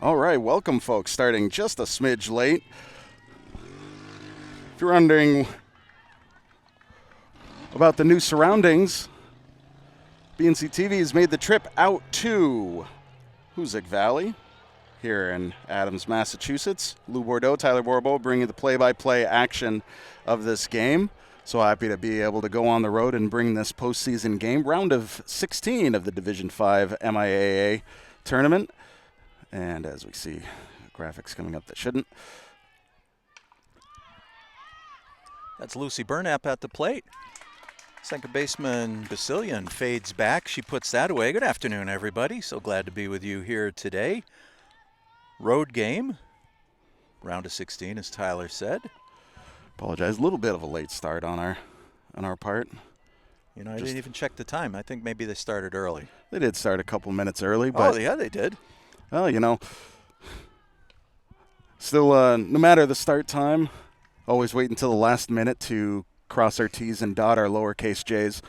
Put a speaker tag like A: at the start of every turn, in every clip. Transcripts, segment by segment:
A: All right, welcome folks, starting just a smidge late. If you're wondering about the new surroundings, BNC TV has made the trip out to Hoosac Valley here in Adams, Massachusetts. Lou Bordeaux, Tyler Borbo bringing the play-by-play action of this game. So happy to be able to go on the road and bring this postseason game, round of 16 of the Division 5 MIAA tournament. And as we see, graphics coming up that shouldn't.
B: That's Lucy Burnap at the plate. Second baseman Basilian fades back. She puts that away. Good afternoon, everybody. So glad to be with you here today. Road game, round of 16, as Tyler said.
A: Apologize, a little bit of a late start on our part.
B: You know, I didn't even check the time. I think maybe they started early.
A: They did start a couple minutes early, but
B: oh yeah, they did.
A: Well, you know, still, no matter the start time, always wait until the last minute to cross our T's and dot our lowercase J's.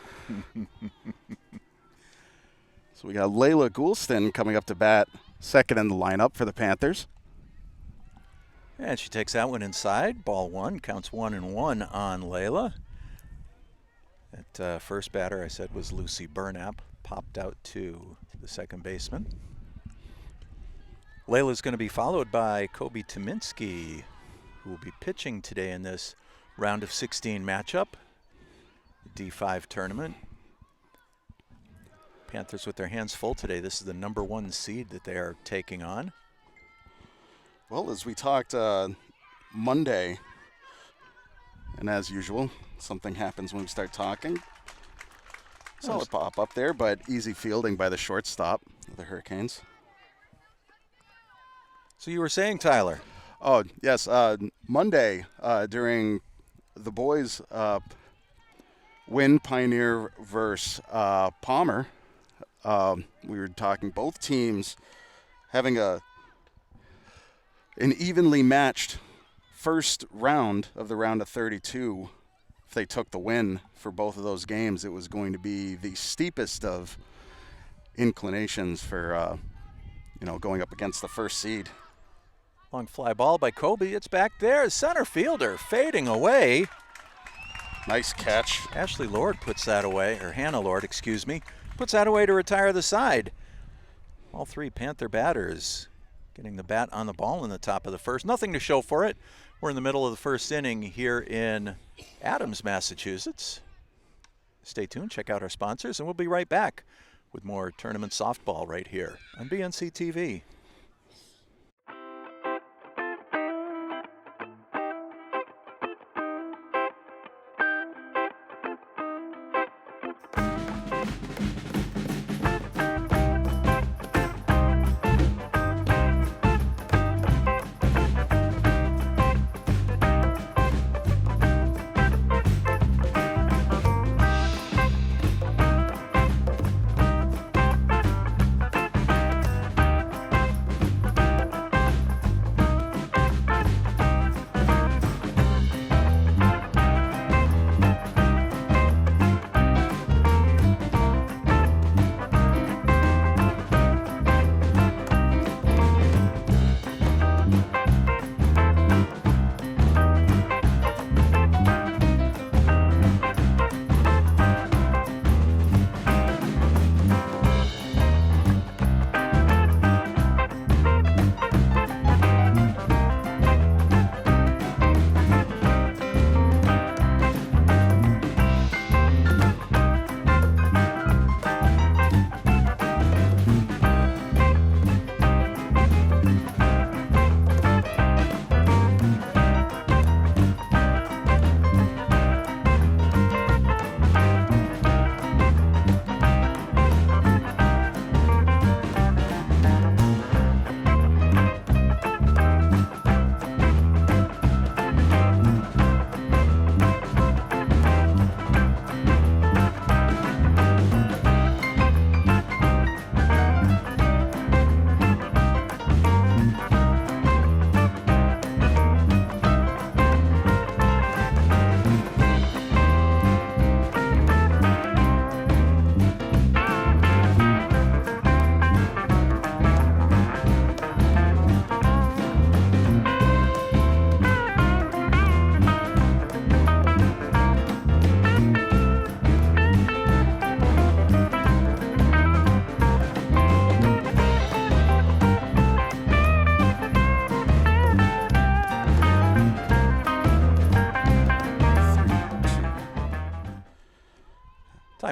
A: So we got Layla Goulston coming up to bat, second in the lineup for the Panthers.
B: And she takes that one inside. Ball one, counts 1-1 on Layla. That first batter I said was Lucy Burnap, popped out to the second baseman. Layla's going to be followed by Kobe Tominski, who will be pitching today in this round of 16 matchup, the D5 tournament. Panthers with their hands full today. This is the number 1 seed that they are taking on.
A: Well, as we talked Monday, and as usual, something happens when we start talking. Solid pop up there, but easy fielding by the shortstop of the Hurricanes.
B: So you were saying, Tyler?
A: Oh, yes. Monday, during the boys' win, Pioneer versus Palmer, we were talking both teams having an evenly matched first round of the round of 32. If they took the win for both of those games, it was going to be the steepest of inclinations for, going up against the first seed.
B: Long fly ball by Kobe. It's back there. Center fielder fading away.
A: Nice catch.
B: Ashley Lord puts that away, or Hannah Lord, excuse me, puts that away to retire the side. All three Panther batters getting the bat on the ball in the top of the first. Nothing to show for it. We're in the middle of the first inning here in Adams, Massachusetts. Stay tuned, check out our sponsors, and we'll be right back with more tournament softball right here on BNC TV.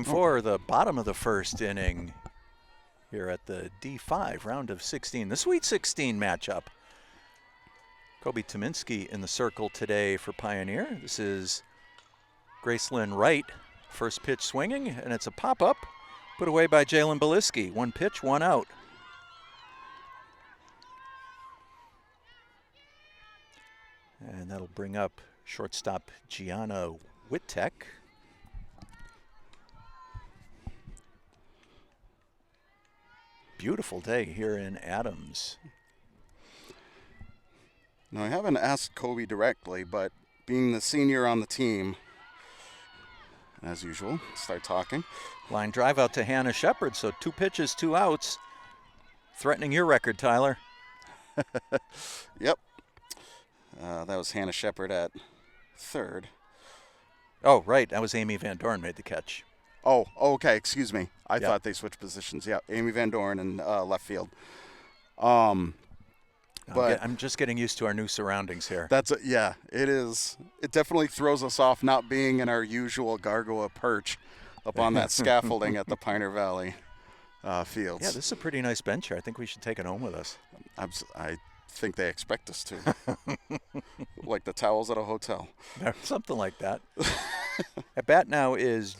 B: Time for the bottom of the first inning here at the D5 round of 16, the Sweet 16 matchup. Kobe Tominski in the circle today for Pioneer. This is Gracelyn Wright, first pitch swinging, and it's a pop-up put away by Jalen Beliski. One pitch, one out. And that'll bring up shortstop Gianna Wittek. Beautiful day here in Adams.
A: Now, I haven't asked Kobe directly, but being the senior on the team, as usual, start talking.
B: Line drive out to Hannah Shepard, so 2 pitches, 2 outs. Threatening your record, Tyler.
A: Yep. That was Hannah Shepard at third.
B: Oh, right. That was Amy Van Dorn made the catch.
A: Oh, okay. Excuse me. I
B: Yeah.
A: thought they switched positions. Yeah, Amy Van Dorn in left field. But
B: I'm just getting used to our new surroundings here.
A: yeah, it is. It definitely throws us off not being in our usual Gargoyle perch up on that scaffolding at the Pioneer Valley fields.
B: Yeah, this is a pretty nice bench here. I think we should take it home with us.
A: I think they expect us to. Like the towels at a hotel.
B: Something like that. At bat now is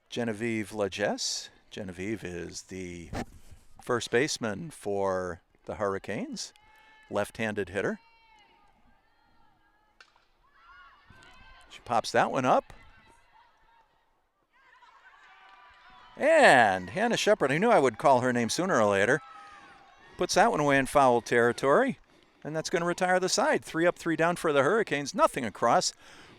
B: Genevieve Lagesse. Genevieve is the first baseman for the Hurricanes, left-handed hitter. She pops that one up. And Hannah Shepard, I knew I would call her name sooner or later, puts that one away in foul territory, and that's going to retire the side. 3 up, 3 down for the Hurricanes, nothing across.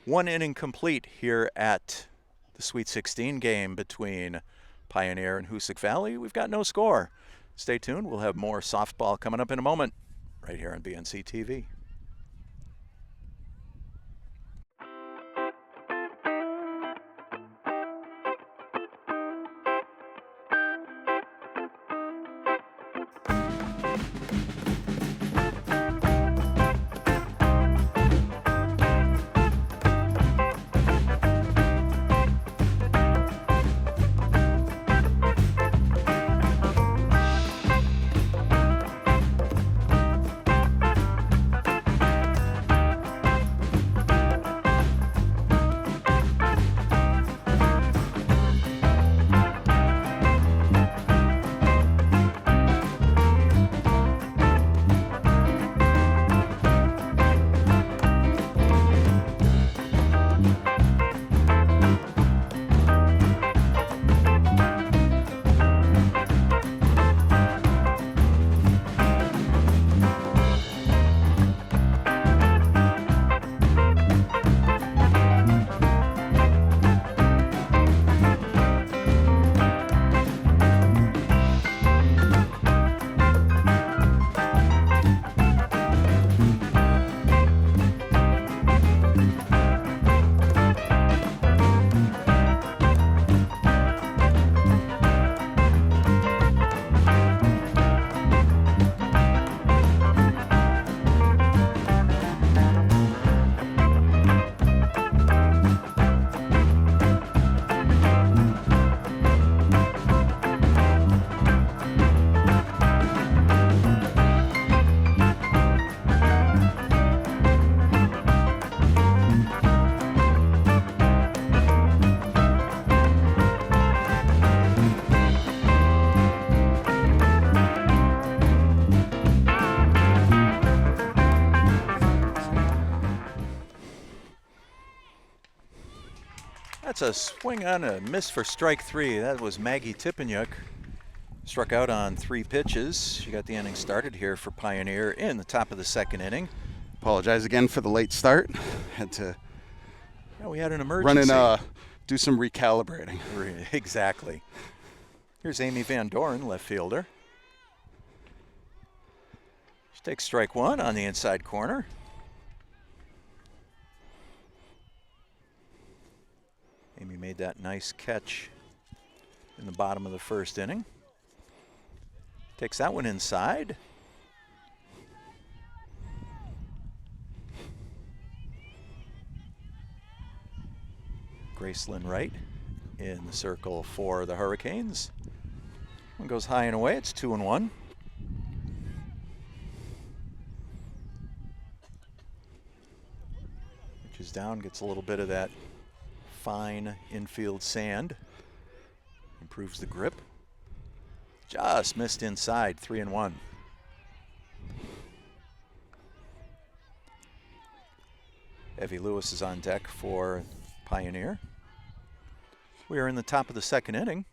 B: 1 inning complete here at the Sweet 16 game between Pioneer and Hoosac Valley. We've got no score. Stay tuned. We'll have more softball coming up in a moment right here on BNC TV. That's a swing on a miss for strike 3. That was Maggie Tippanyuk. Struck out on 3 pitches. She got the inning started here for Pioneer in the top of the second inning.
A: Apologize again for the late start. Had to
B: we had an emergency.
A: run in, do some recalibrating.
B: Exactly. Here's Amy Van Dorn, left fielder. She takes strike 1 on the inside corner. Amy made that nice catch in the bottom of the first inning. Takes that one inside. Gracelyn Wright in the circle for the Hurricanes. One goes high and away. It's 2-1. Pitches down, gets a little bit of that fine infield sand. Improves the grip. Just missed inside, 3-1. Evie Lewis is on deck for Pioneer. We are in the top of the second inning.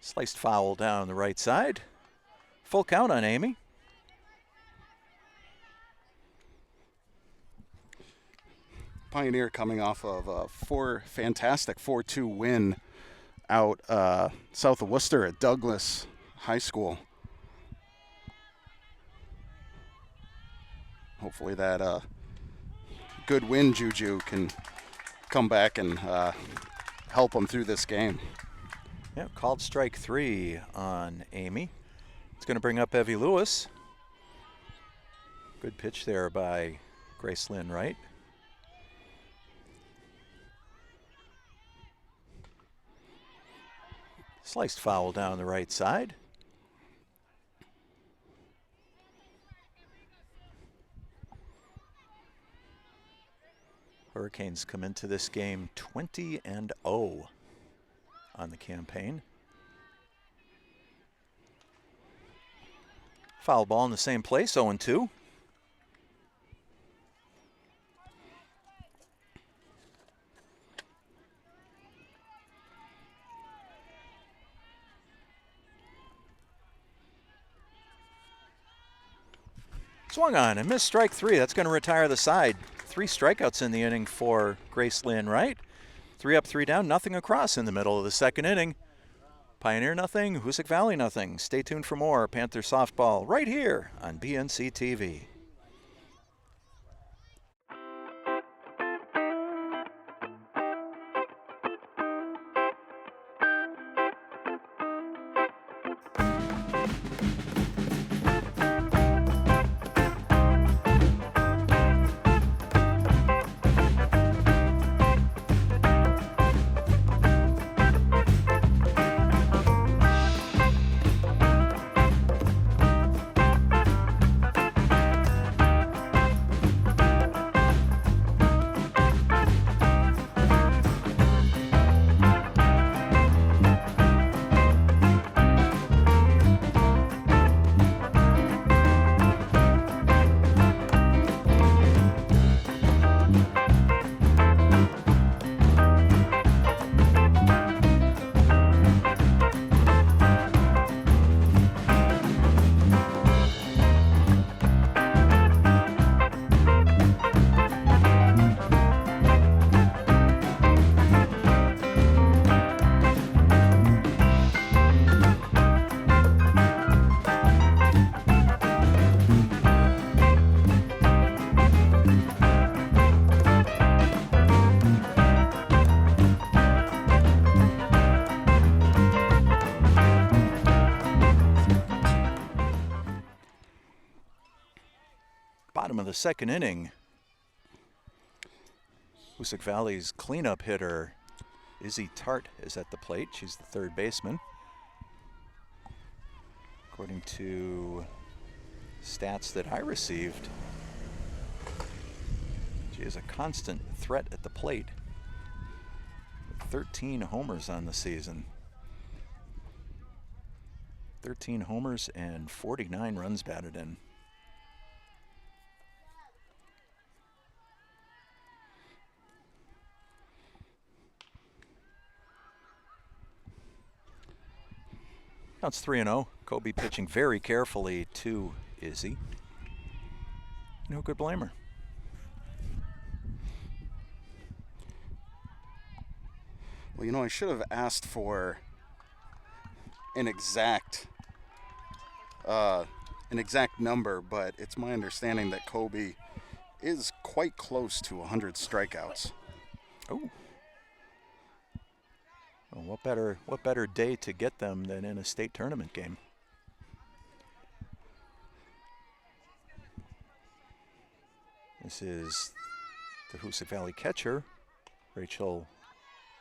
B: Sliced foul down the right side. Full count on Amy.
A: Pioneer coming off of a fantastic 4-2 win out south of Worcester at Douglas High School. Hopefully that good win juju can come back and help them through this game.
B: Yeah, called strike 3 on Amy. It's going to bring up Evie Lewis. Good pitch there by Grace Lynn Wright. Sliced foul down the right side. Hurricanes come into this game 20-0 on the campaign. Foul ball in the same place, 0-2. Swung on and missed strike 3. That's going to retire the side. 3 strikeouts in the inning for Grace Lynn Wright. 3 up, 3 down, nothing across in the middle of the second inning. Pioneer nothing, Hoosac Valley nothing. Stay tuned for more Panther softball right here on BNC TV. Bottom of the second inning. Hoosac Valley's cleanup hitter, Izzy Tart, is at the plate. She's the third baseman. According to stats that I received, she is a constant threat at the plate. 13 homers on the season. 13 homers and 49 runs batted in. Now it's 3-0. Kobe pitching very carefully to Izzy. And who could blame her?
A: Well, you know, I should have asked for an exact number, but it's my understanding that Kobe is quite close to 100 strikeouts.
B: Oh. Well, what better day to get them than in a state tournament game? This is the Hoosac Valley catcher, Rachel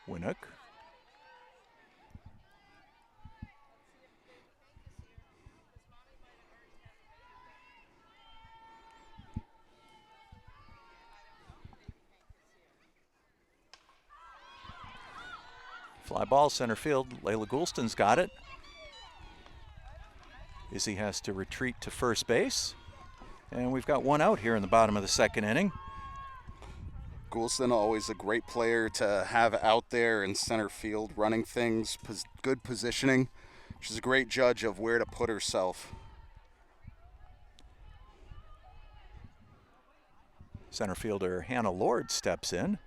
B: Winnock. Fly ball, center field. Layla Goulston's got it. Izzy has to retreat to first base. And we've got one out here in the bottom of the second inning.
A: Goulston, always a great player to have out there in center field, running things, good positioning. She's a great judge of where to put herself.
B: Center fielder Hannah Lord steps in.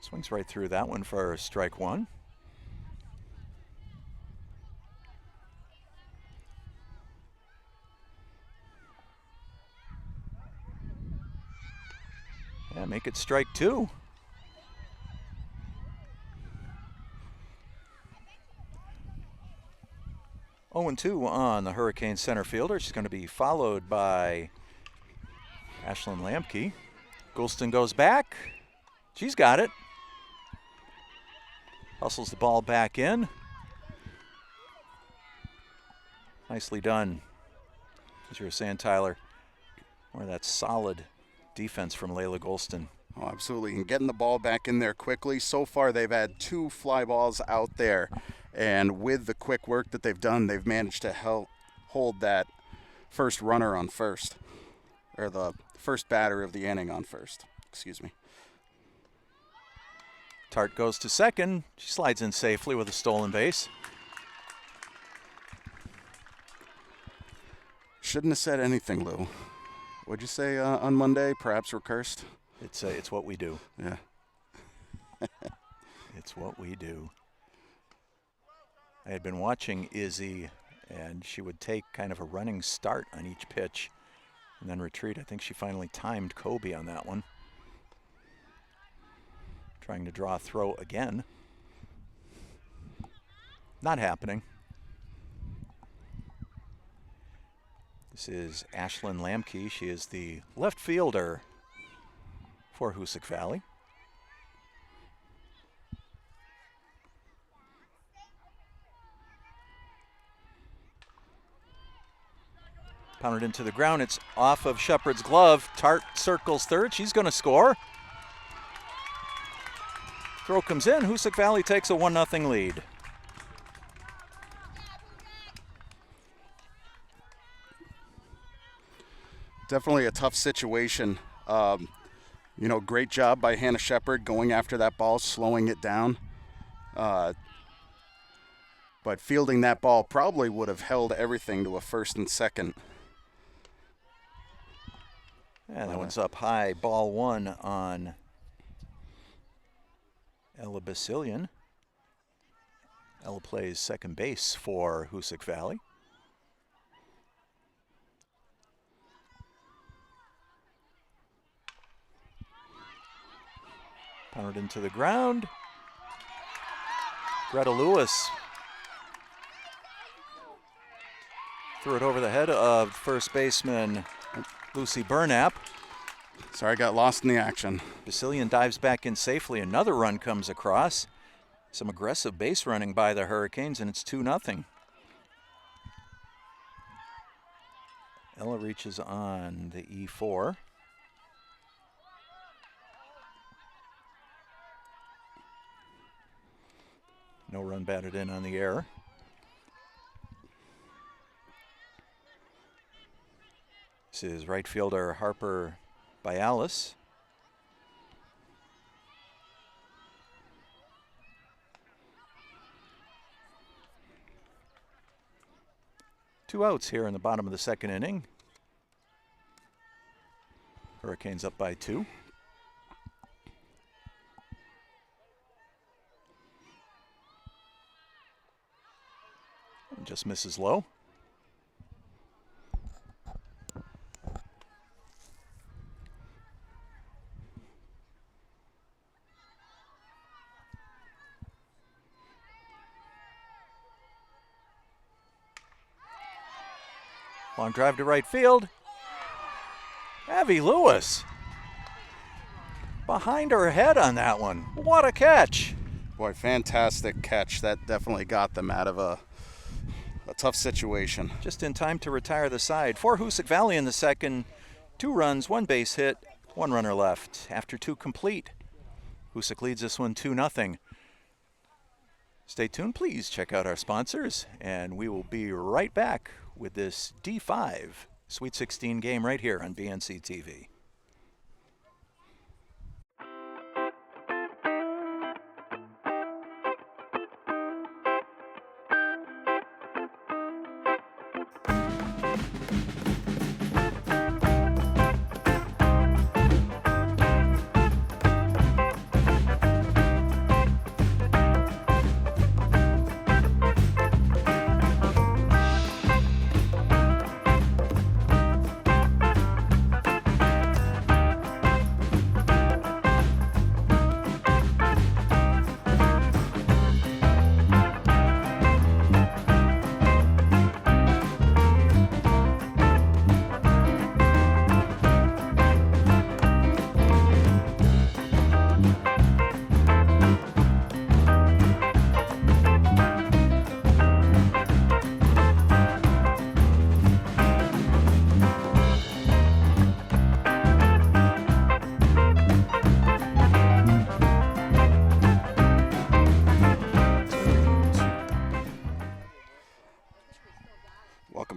B: Swings right through that one for strike one. Yeah, make it strike two. Oh, and 2 on the Hurricane center fielder. She's going to be followed by Ashlyn Lamke. Goulston goes back. She's got it. Hustles the ball back in. Nicely done. As you were saying, Tyler, more of that solid defense from Layla Goulston.
A: Oh, absolutely. And getting the ball back in there quickly. So far, they've had 2 fly balls out there. And with the quick work that they've done, they've managed to hold that first runner on first. Or the first batter of the inning on first. Excuse me.
B: Tart goes to second. She slides in safely with a stolen base.
A: Shouldn't have said anything, Lou. What'd you say on Monday? Perhaps we're cursed?
B: It's what we do.
A: Yeah.
B: It's what we do. I had been watching Izzy, and she would take kind of a running start on each pitch and then retreat. I think she finally timed Kobe on that one. Trying to draw a throw again. Not happening. This is Ashlyn Lamke. She is the left fielder for Hoosac Valley. Pounded into the ground. It's off of Shepard's glove. Tart circles third. She's going to score. Throw comes in. Hoosac Valley takes a 1-0 lead.
A: Definitely a tough situation. Great job by Hannah Shepard going after that ball, slowing it down. But fielding that ball probably would have held everything to a first and second.
B: And that one's up high. Ball one on Ella Basilian. Ella plays second base for Hoosac Valley. Pounded into the ground. Greta Lewis threw it over the head of first baseman Lucy Burnap.
A: Sorry, I got lost in the action.
B: Basilian dives back in safely. Another run comes across. Some aggressive base running by the Hurricanes, and it's 2-0. Ella reaches on the E4. No run batted in on the air. This is right fielder Harper Bialis. Two outs here in the bottom of the second inning. Hurricanes up by 2. Just misses low. Long drive to right field. Abby Lewis behind her head on that one. What a catch.
A: Boy, fantastic catch. That definitely got them out of a tough situation.
B: Just in time to retire the side. For Hoosac Valley in the second. 2 runs, 1 base hit, 1 runner left. After 2 complete, Hoosac leads this one 2-0. Stay tuned, please check out our sponsors, and we will be right back with this D5 Sweet 16 game right here on BNC TV.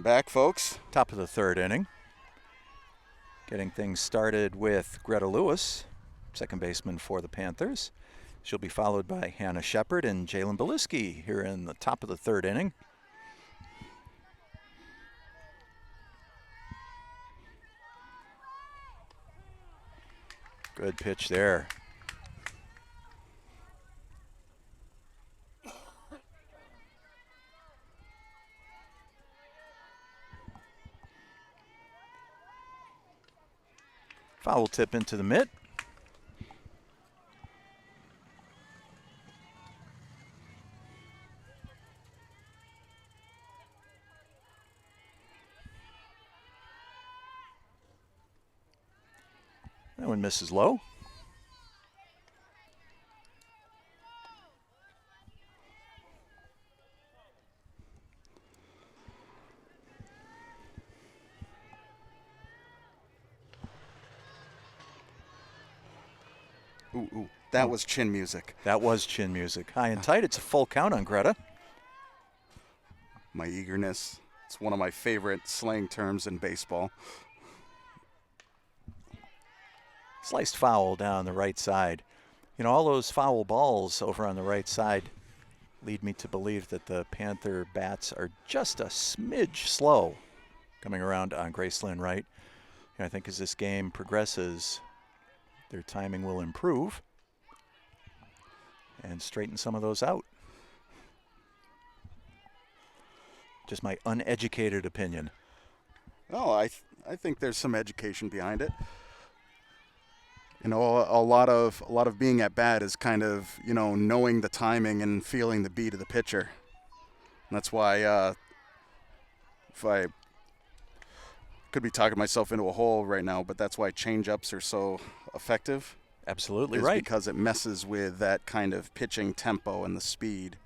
A: Back, folks.
B: Top of the 3rd inning. Getting things started with Greta Lewis, second baseman for the Panthers. She'll be followed by Hannah Shepard and Jalen Beliski here in the top of the 3rd inning. Good pitch there. Foul tip into the mitt. That one misses low.
A: Ooh, that was chin music.
B: That was chin music. High and tight. It's a full count on Greta.
A: My eagerness. It's one of my favorite slang terms in baseball.
B: Sliced foul down the right side. You know, all those foul balls over on the right side lead me to believe that the Panther bats are just a smidge slow coming around on Gracelyn Wright. And I think as this game progresses, their timing will improve and straighten some of those out. Just my uneducated opinion.
A: Oh, I think there's some education behind it. You know, a lot of being at bat is kind of, you know, knowing the timing and feeling the beat of the pitcher. And that's why if I could be talking myself into a hole right now, but that's why change-ups are so effective.
B: Absolutely right.
A: Because it messes with that kind of pitching tempo and the speed.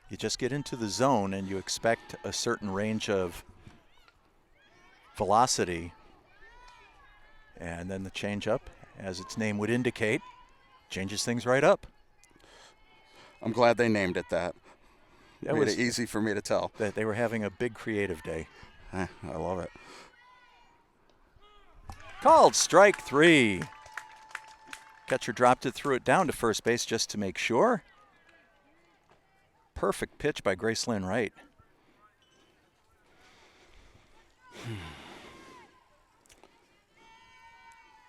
B: You just get into the zone and you expect a certain range of velocity. And then the change-up, as its name would indicate, changes things right up.
A: I'm glad they named it that.
B: That
A: made
B: was
A: it easy for me to tell.
B: That they were having a big creative day.
A: I love it.
B: Called strike 3. Catcher dropped it, threw it down to first base just to make sure. Perfect pitch by Gracelyn Wright.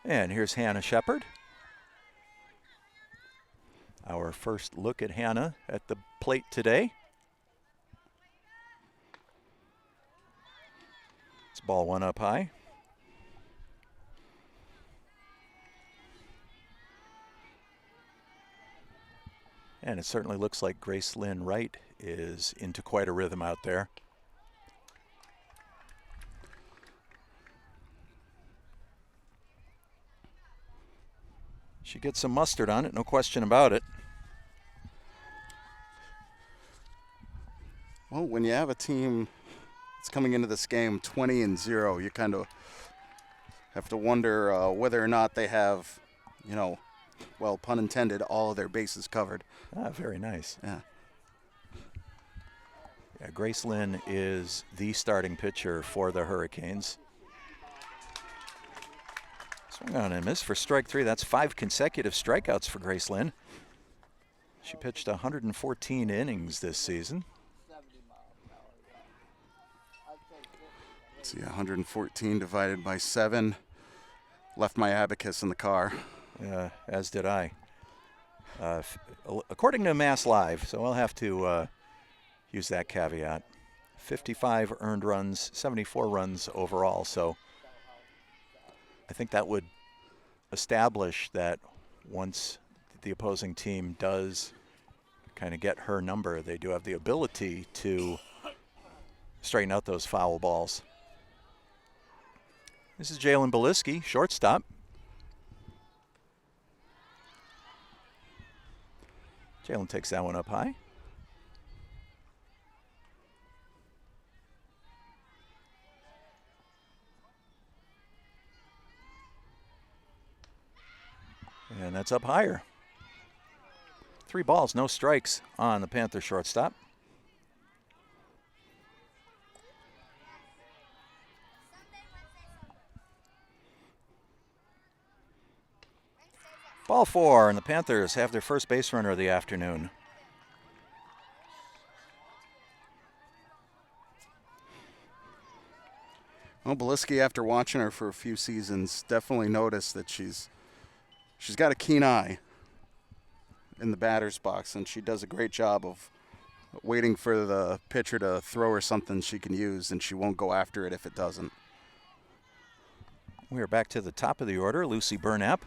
B: And here's Hannah Shepard. Our first look at Hannah at the plate today. It's ball 1 up high. And it certainly looks like Gracelyn Wright is into quite a rhythm out there. She gets some mustard on it, no question about it.
A: Well, when you have a team that's coming into this game 20-0, you kind of have to wonder whether or not they have, well, pun intended, all of their bases covered.
B: Ah, very nice.
A: Yeah.
B: Yeah, Grace Lynn is the starting pitcher for the Hurricanes. Swung on and miss for strike 3. That's 5 consecutive strikeouts for Grace Lynn. She pitched 114 innings this season.
A: Let's see, 114 divided by 7. Left my abacus in the car.
B: As did I. According to Mass Live, so I'll have to use that caveat. 55 earned runs, 74 runs overall. So I think that would establish that once the opposing team does kind of get her number, they do have the ability to straighten out those foul balls. This is Jalen Beliski, shortstop. Jalen takes that one up high. And that's up higher. 3 balls, no strikes on the Panther shortstop. Ball 4, and the Panthers have their first base runner of the afternoon.
A: Well, Beliski, after watching her for a few seasons, definitely noticed that she's got a keen eye in the batter's box, and she does a great job of waiting for the pitcher to throw her something she can use, and she won't go after it if it doesn't.
B: We are back to the top of the order. Lucy Burnap.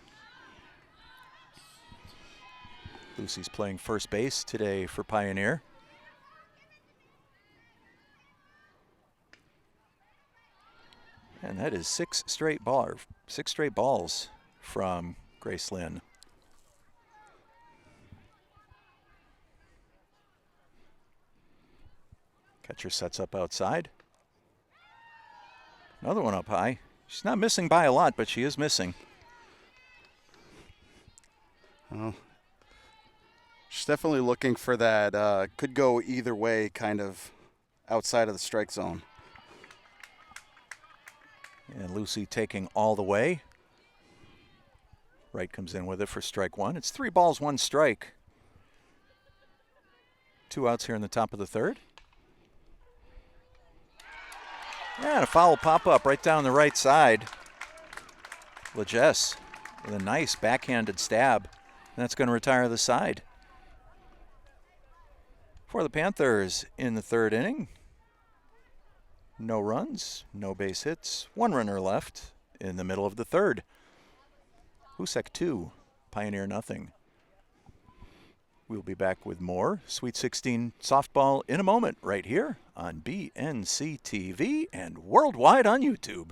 B: Lucy's playing first base today for Pioneer. And that is 6 straight balls from Grace Lynn. Catcher sets up outside. Another one up high. She's not missing by a lot, but she is missing.
A: Well, she's definitely looking for that could go either way kind of outside of the strike zone.
B: And Lucy taking all the way. Wright comes in with it for strike 1. It's 3 balls, 1 strike. 2 outs here in the top of the 3rd. And a foul pop-up right down the right side. LaJess with a nice backhanded stab. And that's going to retire the side. For the Panthers in the 3rd inning, no runs, no base hits, 1 runner left in the middle of the 3rd. Hoosac 2, Pioneer nothing. We'll be back with more Sweet 16 softball in a moment right here on BNC TV and worldwide on YouTube.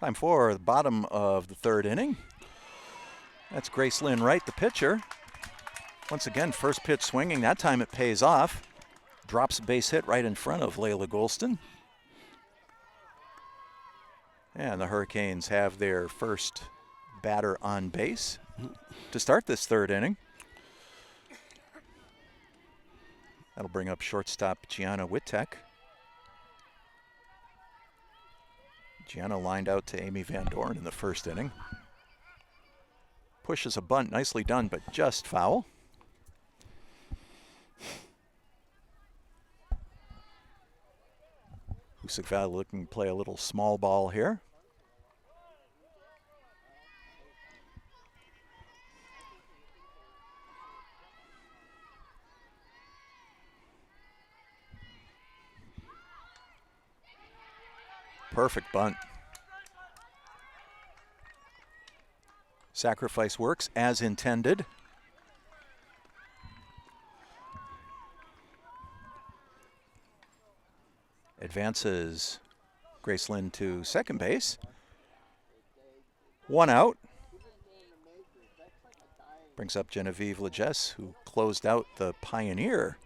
B: Time for the bottom of the third inning. That's Grace Lynn Wright, the pitcher. Once again, first pitch swinging. That time it pays off. Drops a base hit right in front of Layla Golston. And the Hurricanes have their first batter on base to start this third inning. That'll bring up shortstop Gianna Wittek. Gianna lined out to Amy Van Dorn in the first inning. Pushes a bunt, nicely done, but just foul. Hoosac Valley looking to play a little small ball here. Perfect bunt. Sacrifice works as intended. Advances Grace Lynn to second base. One out. Brings up Genevieve Legesse, who closed out the Pioneer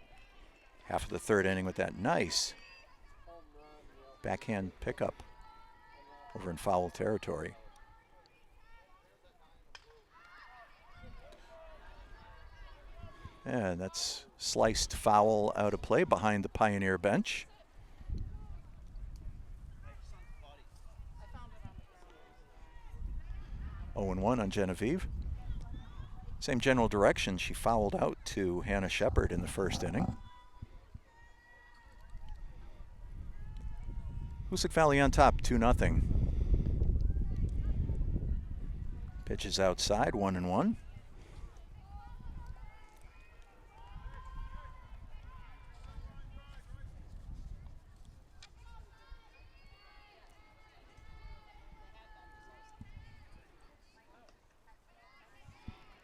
B: half of the third inning with that nice backhand pickup over in foul territory. And that's sliced foul out of play behind the Pioneer bench. Oh, 0-1 on Genevieve. Same general direction. She fouled out to Hannah Shepard in the first inning. Hoosac Valley on top, 2-0. Pitch is outside, 1-1.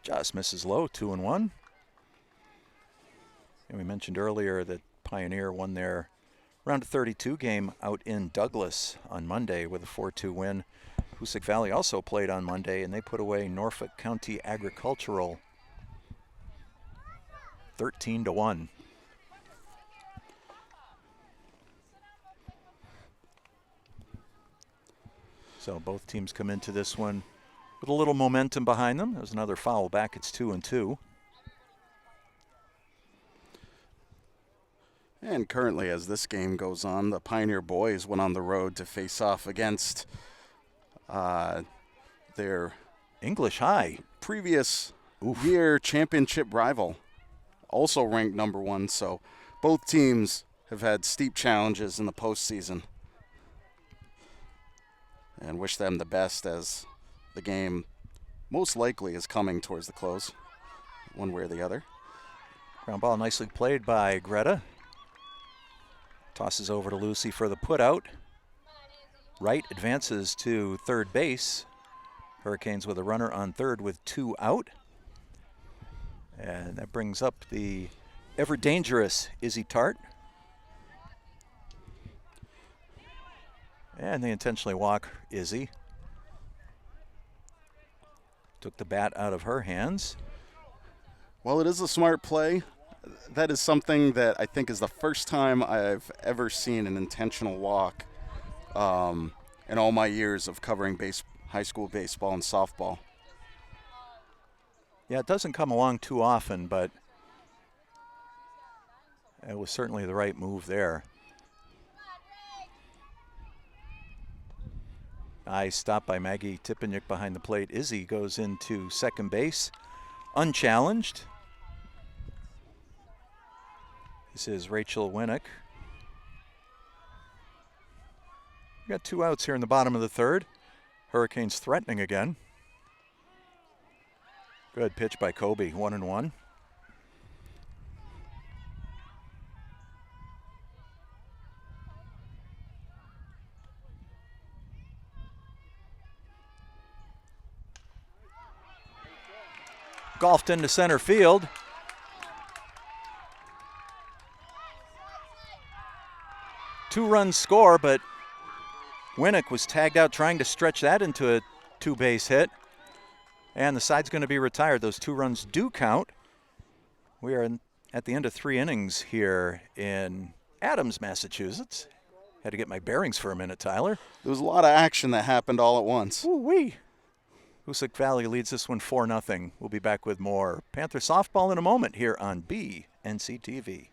B: Just misses low, 2-1. And we mentioned earlier that Pioneer won their round of 32 game out in Douglas on Monday with a 4-2 win. Hoosac Valley also played on Monday, and they put away Norfolk County Agricultural 13-1. So both teams come into this one with a little momentum behind them. There's another foul back. It's 2-2.
A: And currently, as this game goes on, the Pioneer boys went on the road to face off against their
B: English High
A: previous year championship rival, also ranked #1. So both teams have had steep challenges in the postseason. And wish them the best as the game most likely is coming towards the close, one way or the other.
B: Ground ball nicely played by Greta. Tosses over to Lucy for the putout. Wright advances to third base. Hurricanes with a runner on third with 2 out. And that brings up the ever dangerous Izzy Tart. And they intentionally walk Izzy. Took the bat out of her hands.
A: Well, it is a smart play. That is something that I think is the first time I've ever seen an intentional walk in all my years of covering high school baseball and softball.
B: Yeah, it doesn't come along too often, but it was certainly the right move there. Nice stop by Maggie Tippeniuk behind the plate. Izzy goes into second base, unchallenged. This is Rachel Winnick. We got 2 outs here in the bottom of the third. Hurricanes threatening again. Good pitch by Kobe, 1-1. Golfed into center field. Two-run score, but Winnick was tagged out trying to stretch that into a 2-base hit. And the side's going to be retired. Those 2 runs do count. We are at the end of 3 innings here in Adams, Massachusetts. Had to get my bearings for a minute, Tyler.
A: There was a lot of action that happened all at once.
B: Ooh-wee. Hoosac Valley leads this one 4-0. We'll be back with more Panther softball in a moment here on BNCTV.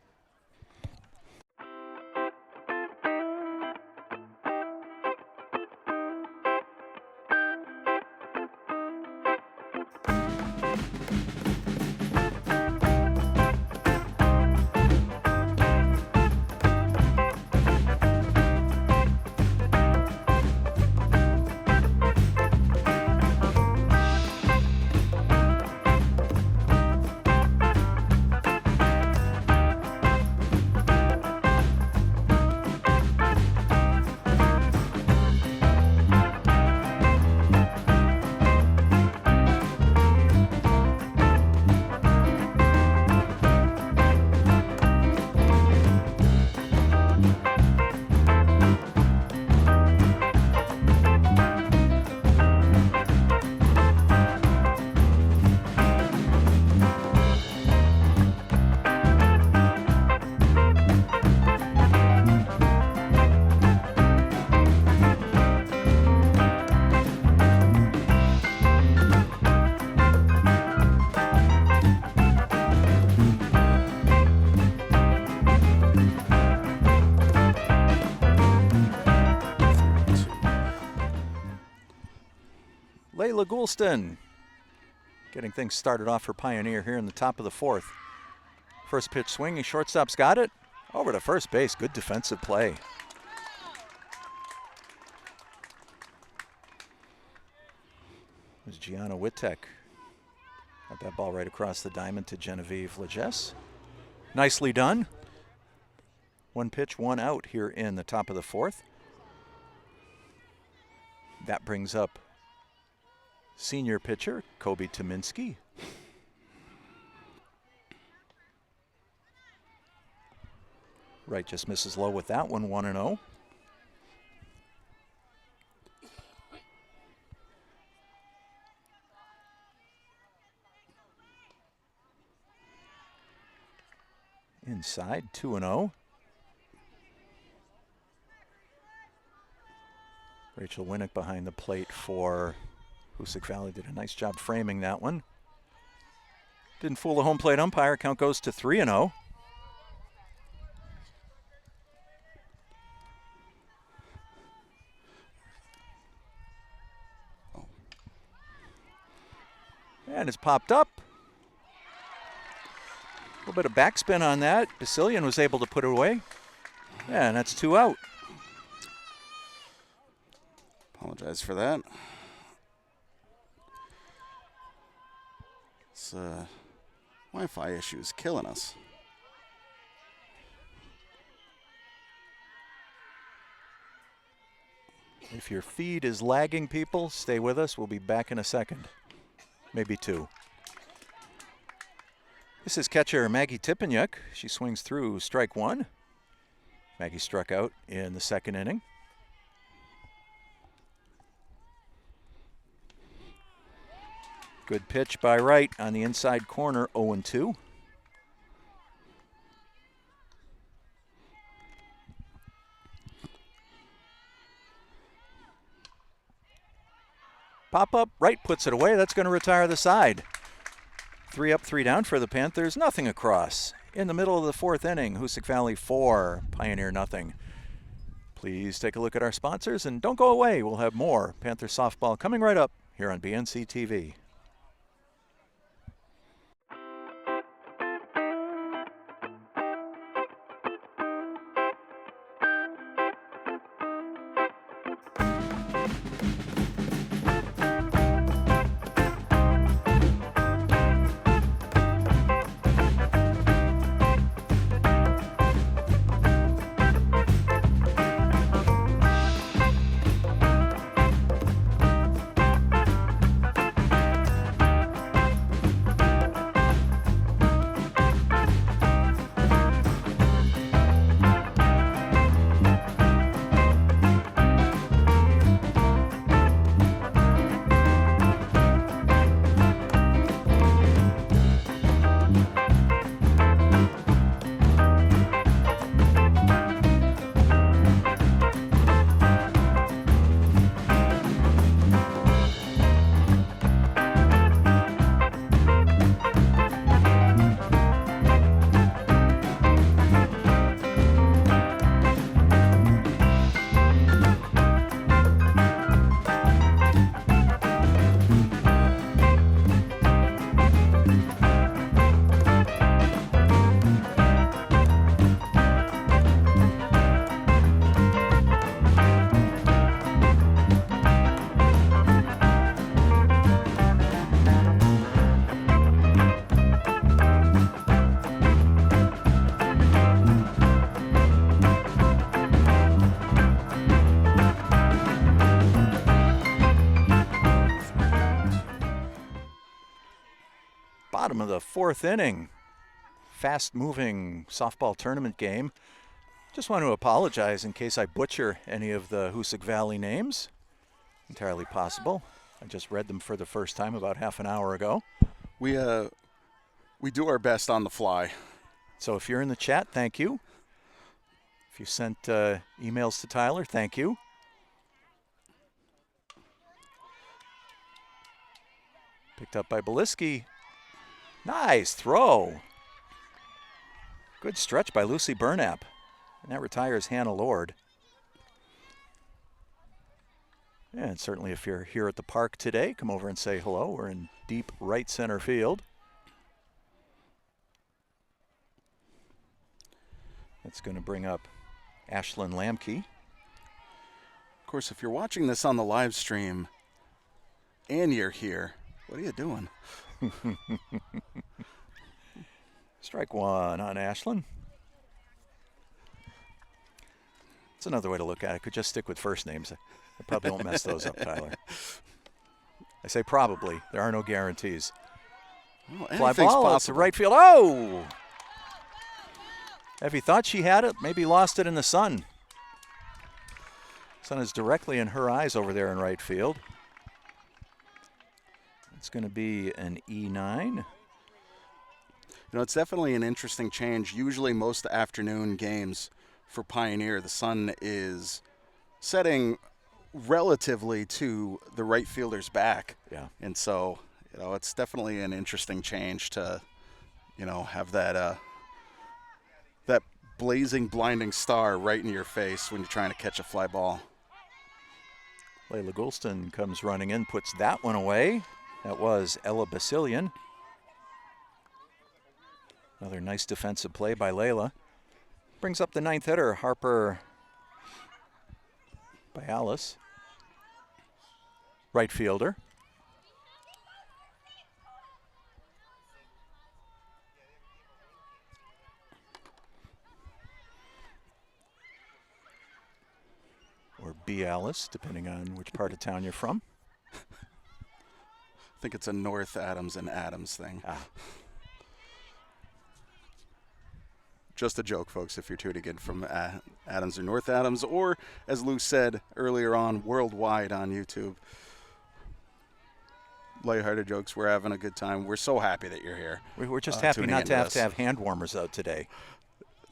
B: Layla Goulston getting things started off for Pioneer here in the top of the 4th. First pitch swinging, shortstop's got it. Over to first base, good defensive play. There's Gianna Wittek. Got that ball right across the diamond to Genevieve Legesse. Nicely done. 1 pitch, 1 out here in the top of the 4th. That brings up senior pitcher Kobe Tominski. Right just misses low with that one, 1-0. Inside, 2-0. Rachel Winnick behind the plate for Hoosac Valley. Did a nice job framing that one. Didn't fool the home plate umpire. Count goes to 3-0. And it's popped up. A little bit of backspin on that. Basilian was able to put it away. Yeah, and that's 2 out.
A: Apologize for that. This Wi-Fi issue is killing us.
B: If your feed is lagging, people, stay with us. We'll be back in a second. Maybe 2. This is catcher Maggie Tippanyuk. She swings through strike 1. Maggie struck out in the 2nd inning. Good pitch by Wright on the inside corner, 0-2. Pop up, Wright puts it away. That's going to retire the side. 3 up, 3 down for the Panthers. Nothing across. In the middle of the 4th inning, Hoosac Valley 4, Pioneer nothing. Please take a look at our sponsors and don't go away. We'll have more Panther softball coming right up here on BNC TV. Bottom of the fourth inning. Fast-moving softball tournament game. Just want to apologize in case I butcher any of the Hoosac Valley names. Entirely possible. I just read them for the first time about half an hour ago.
A: We do our best on the fly.
B: So if you're in the chat, thank you. If you sent emails to Tyler, thank you. Picked up by Beliski. Nice throw. Good stretch by Lucy Burnap. And that retires Hannah Lord. And certainly if you're here at the park today, come over and say hello. We're in deep right center field. That's going to bring up Ashlyn Lamke.
A: Of course, if you're watching this on the live stream and you're here, what are you doing?
B: Strike one on Ashlyn. That's another way to look at it. Could just stick with first names. I probably won't mess those up, Tyler. I say probably. There are no guarantees.
A: Well,
B: Fly
A: anything's
B: ball out to
A: possible.
B: right field. Oh! If he thought she had it, maybe lost it in the sun. Sun is directly in her eyes over there in right field. It's going to be an E9.
A: You know, it's definitely an interesting change. Usually most afternoon games for Pioneer, the sun is setting relatively to the right fielder's back.
B: Yeah.
A: And so, you know, it's definitely an interesting change to, you know, have that that blazing, blinding star right in your face when you're trying to catch a fly ball.
B: Layla Goulston comes running in, puts that one away. That was Ella Basilian. Another nice defensive play by Layla. Brings up the ninth hitter, Harper Bialis. Right fielder. Or Bialis, depending on which part of town you're from.
A: I think it's a North Adams and Adams thing. Just a joke, folks, if you're tuning in from Adams or North Adams, or, as Lou said earlier on, worldwide on YouTube. Lighthearted jokes. We're having a good time. We're so happy that you're here.
B: We're just happy not to have hand warmers out today.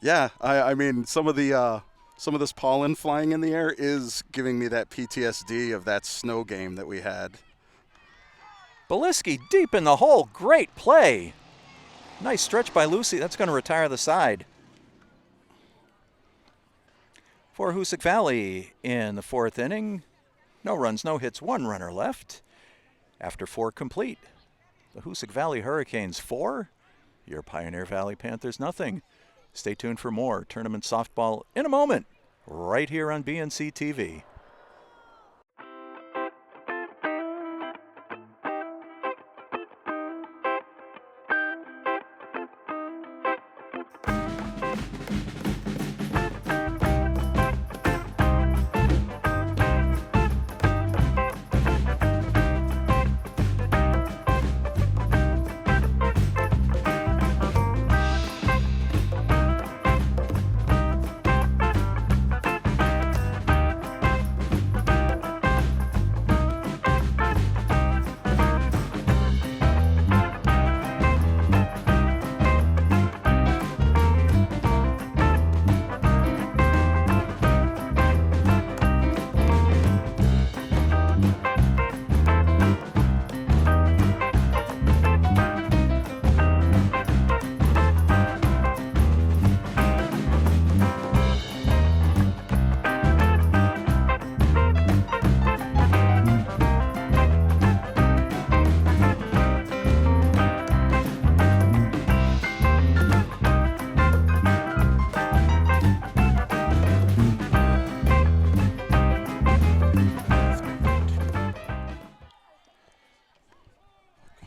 A: Yeah, I mean, some of this pollen flying in the air is giving me that PTSD of that snow game that we had.
B: Beliski deep in the hole. Great play. Nice stretch by Lucy. That's going to retire the side. For Hoosac Valley in the fourth inning. No runs, no hits, one runner left. After 4 complete. The Hoosac Valley Hurricanes 4. Your Pioneer Valley Panthers nothing. Stay tuned for more tournament softball in a moment. Right here on BNC TV.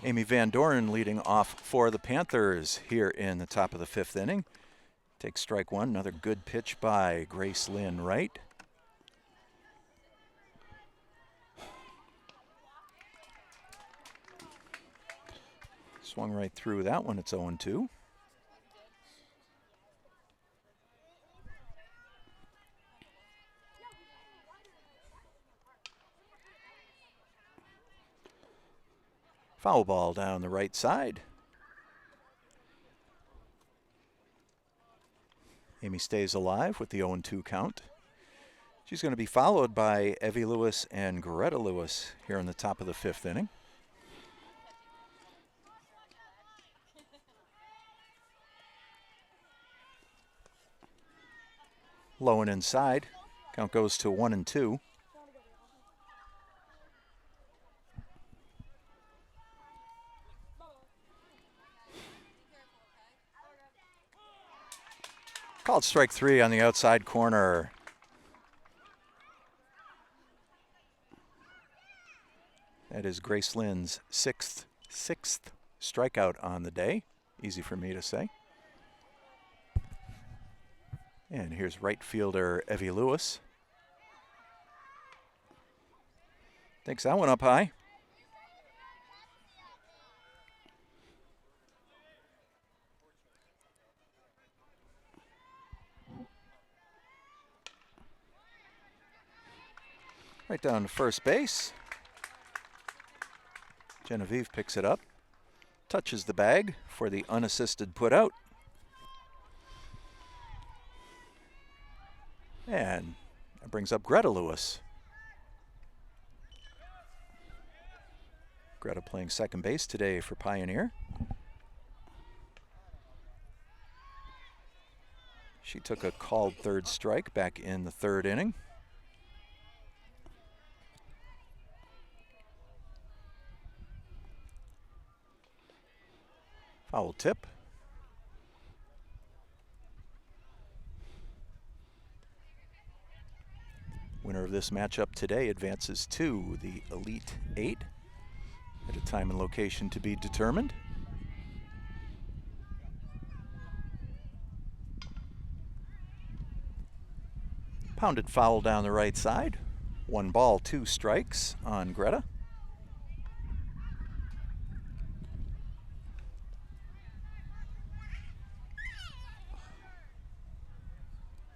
B: Amy Van Doren leading off for the Panthers here in the top of the 5th inning. Takes strike one. Another good pitch by Grace Lynn Wright. Swung right through that one. It's 0-2. Foul ball down the right side. Amy stays alive with the 0-2 count. She's going to be followed by Evie Lewis and Greta Lewis here in the top of the 5th inning. Low and inside. Count goes to 1-2. Called strike 3 on the outside corner. That is Grace Lynn's sixth strikeout on the day. Easy for me to say. And here's right fielder Evie Lewis. Takes that one up high. Right down to first base. Genevieve picks it up, touches the bag for the unassisted put out. And that brings up Greta Lewis. Greta playing second base today for Pioneer. She took a called third strike back in the 3rd inning. Foul tip. Winner of this matchup today advances to the Elite 8 at a time and location to be determined. Pounded foul down the right side. 1 ball, 2 strikes on Greta.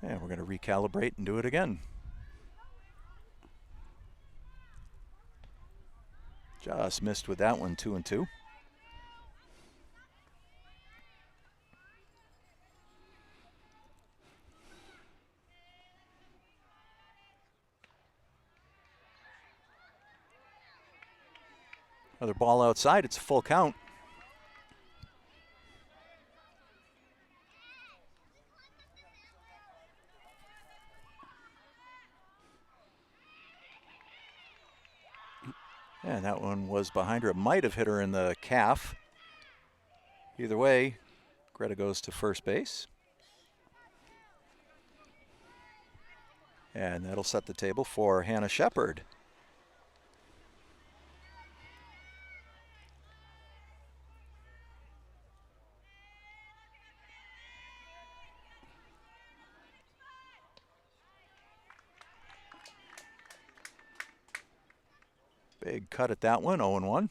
B: And we're going to recalibrate and do it again. Just missed with that one, 2-2. Another ball outside, it's a full count. And that one was behind her. It might have hit her in the calf. Either way, Greta goes to first base. And that'll set the table for Hannah Shepard. Big cut at that one, 0-1.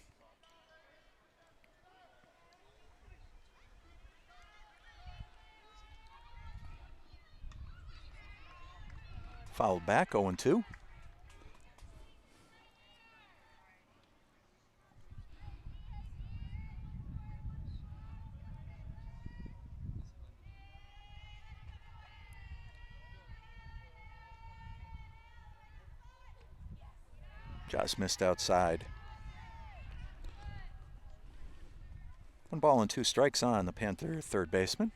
B: Fouled back, 0-2. Just missed outside. 1 ball and 2 strikes on the Panther third baseman.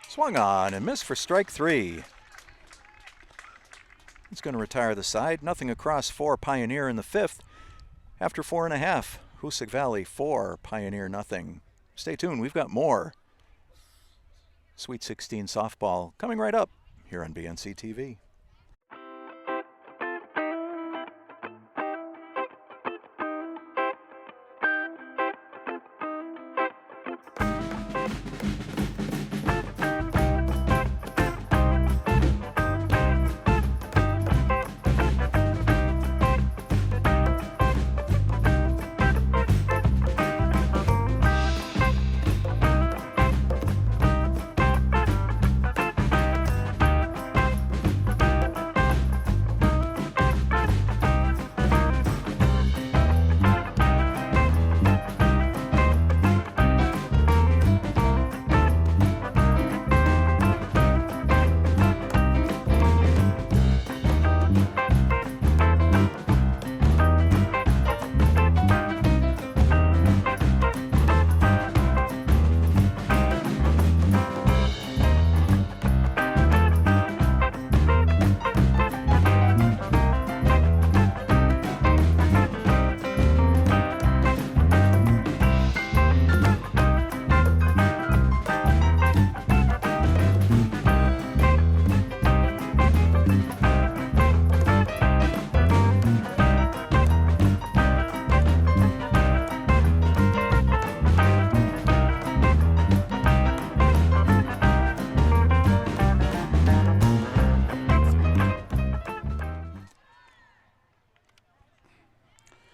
B: Swung on and missed for strike 3. He's going to retire the side. Nothing across for Pioneer in the 5th. After 4.5, Hoosac Valley 4, Pioneer nothing. Stay tuned, we've got more Sweet 16 softball coming right up here on BNC TV.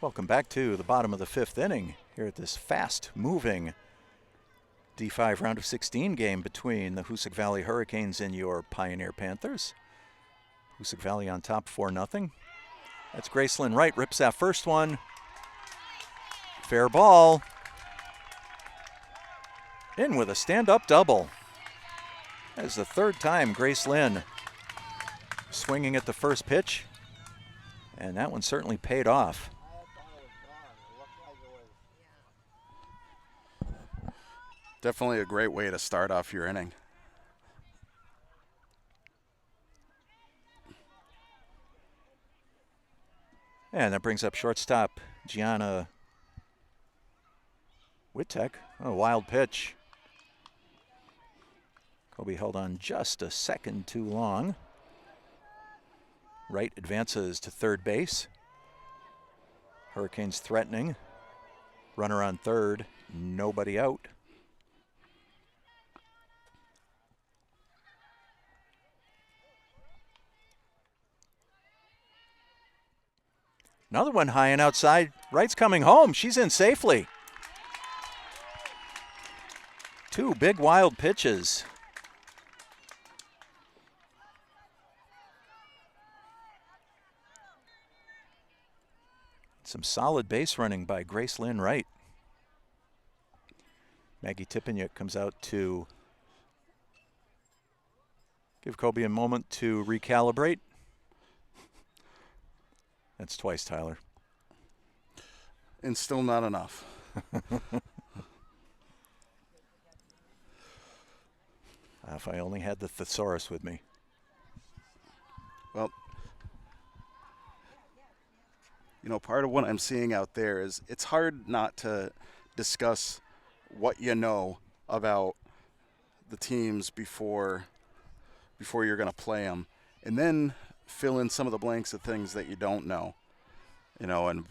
B: Welcome back to the bottom of the 5th inning here at this fast-moving D5 round of 16 game between the Hoosac Valley Hurricanes and your Pioneer Panthers. Hoosac Valley on top 4-0. That's Gracelyn Wright, rips that first one. Fair ball. In with a stand-up double. That is the 3rd time Gracelyn swinging at the first pitch, and that one certainly paid off.
A: Definitely a great way to start off your inning.
B: And that brings up shortstop Gianna Wittek. Oh, a wild pitch. Kobe held on just a second too long. Wright advances to third base. Hurricanes threatening. Runner on third, nobody out. Another one high and outside. Wright's coming home. She's in safely. 2 big wild pitches. Some solid base running by Gracelyn Wright. Maggie Tippanyuk comes out to give Kobe a moment to recalibrate. That's twice, Tyler.
A: And still not enough.
B: If I only had the thesaurus with me.
A: Well, you know, part of what I'm seeing out there is it's hard not to discuss what you know about the teams before you're going to play them, and then fill in some of the blanks of things that you don't know. You know, and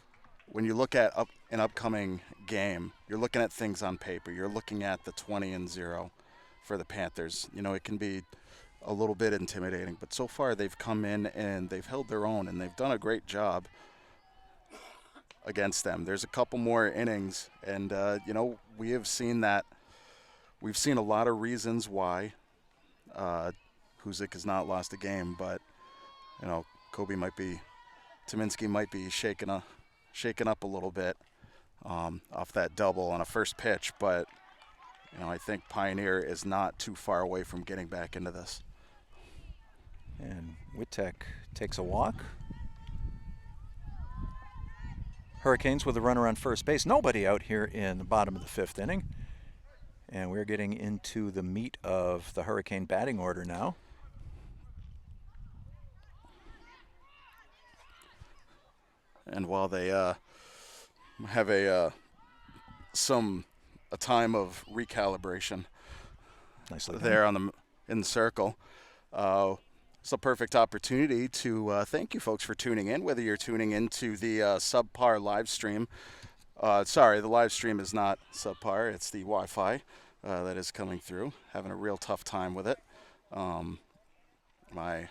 A: when you look at an upcoming game, you're looking at things on paper. You're looking at the 20-0 for the Panthers. You know, it can be a little bit intimidating, but so far they've come in and they've held their own, and they've done a great job against them. There's a couple more innings, and you know, we have seen that. We've seen a lot of reasons why Hoosac has not lost a game, but you know, Tominski might be shaken up a little bit off that double on a first pitch, but you know, I think Pioneer is not too far away from getting back into this.
B: And Wittek takes a walk. Hurricanes with a runner on first base. Nobody out here in the bottom of the 5th inning. And we're getting into the meat of the Hurricane batting order now.
A: And while they have a time of recalibration there in the circle, it's a perfect opportunity to thank you folks for tuning in, whether you're tuning into the subpar live stream. Sorry, the live stream is not subpar. It's the Wi-Fi that is coming through. Having a real tough time with it. My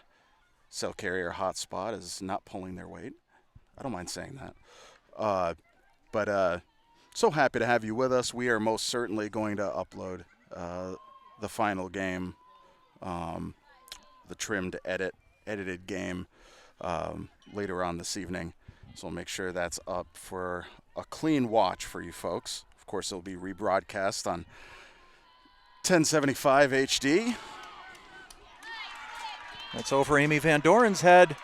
A: cell carrier hotspot is not pulling their weight. I don't mind saying that. But so happy to have you with us. We are most certainly going to upload the final game, the trimmed edited game later on this evening. So we'll make sure that's up for a clean watch for you folks. Of course, it'll be rebroadcast on 1075 HD.
B: That's over Amy Van Doren's head.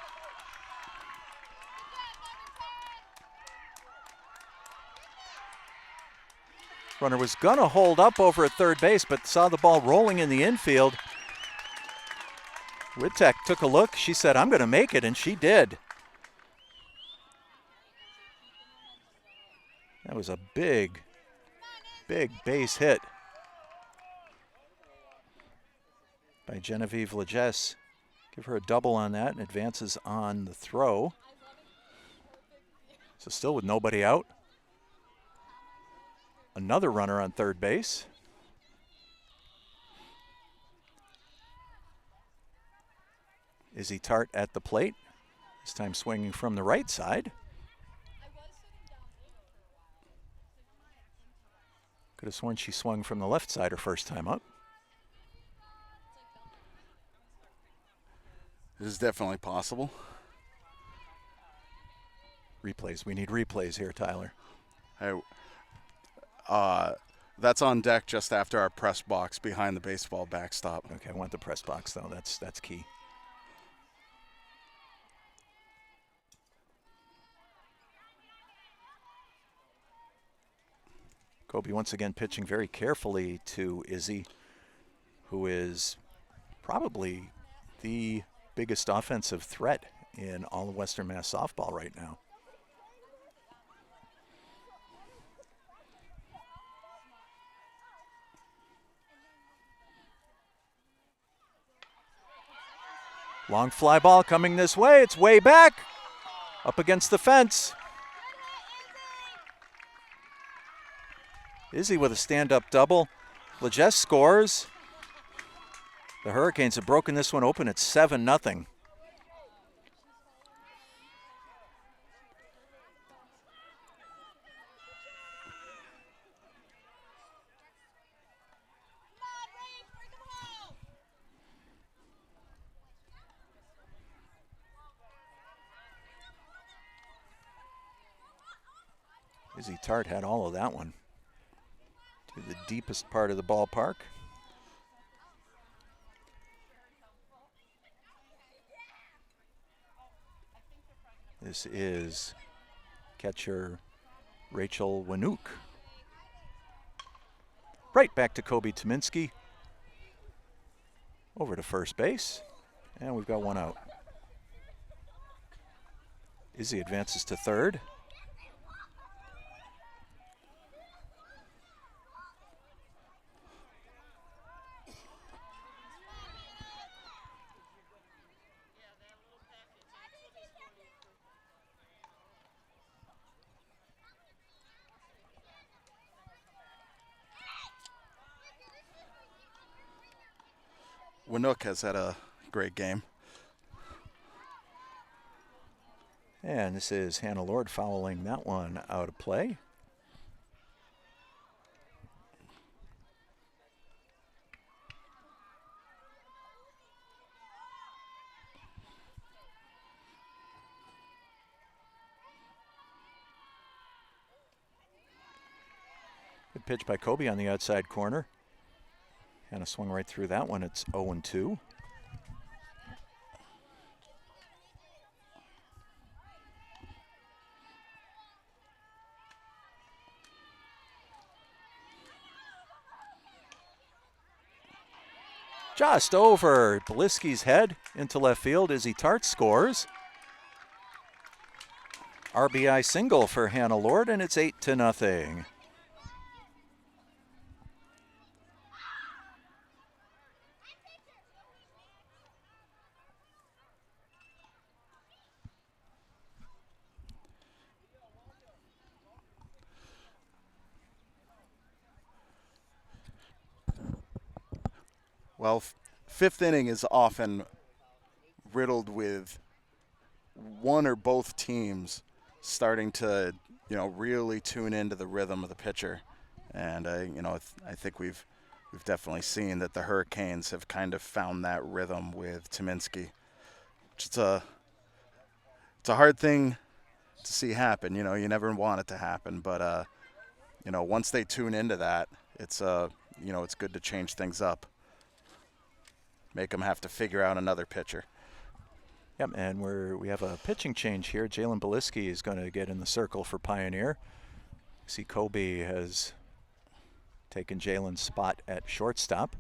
B: Runner was going to hold up over at third base, but saw the ball rolling in the infield. Wittek took a look. She said, "I'm going to make it," and she did. That was a big, big base hit by Genevieve Legesse. Give her a double on that and advances on the throw. So still with nobody out. Another runner on third base. Izzy Tart at the plate, this time swinging from the right side. Could have sworn she swung from the left side her first time up.
A: This is definitely possible.
B: Replays. We need replays here, Tyler.
A: Hey, that's on deck just after our press box behind the baseball backstop.
B: Okay, I want the press box, though. That's key. Kobe once again pitching very carefully to Izzy, who is probably the biggest offensive threat in all of Western Mass softball right now. Long fly ball coming this way. It's way back, up against the fence. Izzy with a stand-up double. Legesse scores. The Hurricanes have broken this one open at 7-0. Izzy Tart had all of that one to the deepest part of the ballpark. This is catcher Rachel Wanook. Right back to Kobe Tominski. Over to first base, and we've got one out. Izzy advances to third.
A: Wanook has had a great game.
B: And this is Hannah Lord fouling that one out of play. Good pitch by Kobe on the outside corner. Hannah swung right through that one. It's 0-2. Just over Beliski's head into left field. Izzy Tart scores. RBI single for Hannah Lord, and it's 8-0.
A: Well, fifth inning is often riddled with one or both teams starting to, really tune into the rhythm of the pitcher. And, I think we've definitely seen that the Hurricanes have kind of found that rhythm with Tominski. It's a hard thing to see happen. You never want it to happen. But, once they tune into that, it's good to change things up. Make them have to figure out another pitcher.
B: Yep, and we have a pitching change here. Jalen Beliski is going to get in the circle for Pioneer. See, Kobe has taken Jalen's spot at shortstop.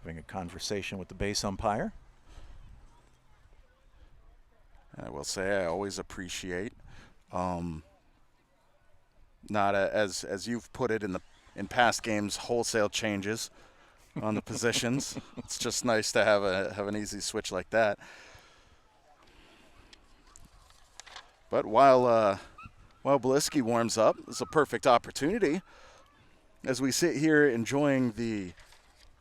B: Having a conversation with the base umpire.
A: And I will say I always appreciate, not as you've put it in past games, wholesale changes on the positions. It's just nice to have an easy switch like that. But while Beliski warms up, it's a perfect opportunity as we sit here enjoying the